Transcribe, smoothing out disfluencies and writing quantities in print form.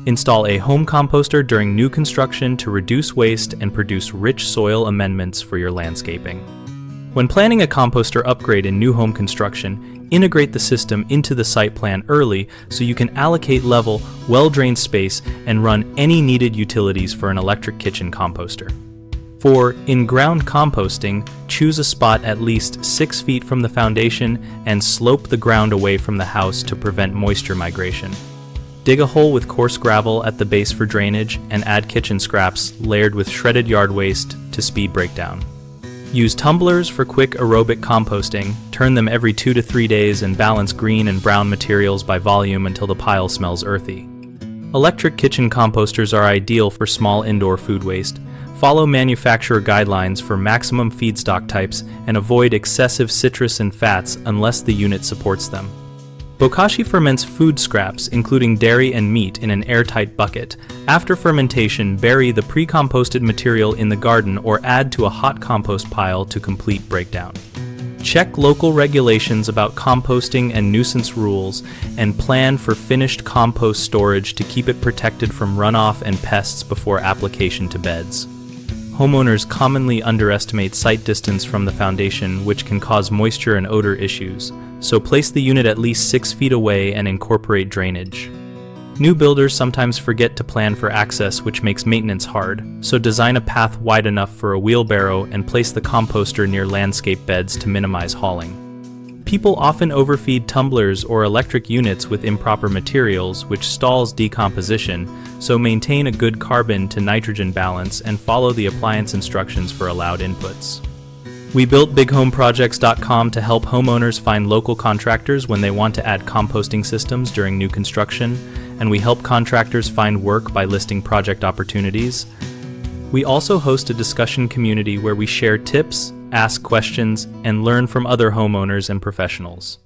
Install a home composter during new construction to reduce waste and produce rich soil amendments for your landscaping. When planning a composter upgrade in new home construction, integrate the system into the site plan early so you can allocate level, well-drained space and run any needed utilities for an electric kitchen composter. For in-ground composting, choose a spot at least 6 feet from the foundation and slope the ground away from the house to prevent moisture migration. Dig a hole with coarse gravel at the base for drainage and add kitchen scraps layered with shredded yard waste to speed breakdown. Use tumblers for quick aerobic composting, turn them every 2 to 3 days and balance green and brown materials by volume until the pile smells earthy. Electric kitchen composters are ideal for small indoor food waste. Follow manufacturer guidelines for maximum feedstock types and avoid excessive citrus and fats unless the unit supports them. Bokashi ferments food scraps, including dairy and meat, in an airtight bucket. After fermentation, bury the pre-composted material in the garden or add to a hot compost pile to complete breakdown. Check local regulations about composting and nuisance rules, and plan for finished compost storage to keep it protected from runoff and pests before application to beds. Homeowners commonly underestimate site distance from the foundation, which can cause moisture and odor issues, so place the unit at least 6 feet away and incorporate drainage. New builders sometimes forget to plan for access, which makes maintenance hard, so design a path wide enough for a wheelbarrow and place the composter near landscape beds to minimize hauling. People often overfeed tumblers or electric units with improper materials, which stalls decomposition, so maintain a good carbon to nitrogen balance and follow the appliance instructions for allowed inputs. We built BigHomeProjects.com to help homeowners find local contractors when they want to add composting systems during new construction, and we help contractors find work by listing project opportunities. We also host a discussion community where we share tips, ask questions, and learn from other homeowners and professionals.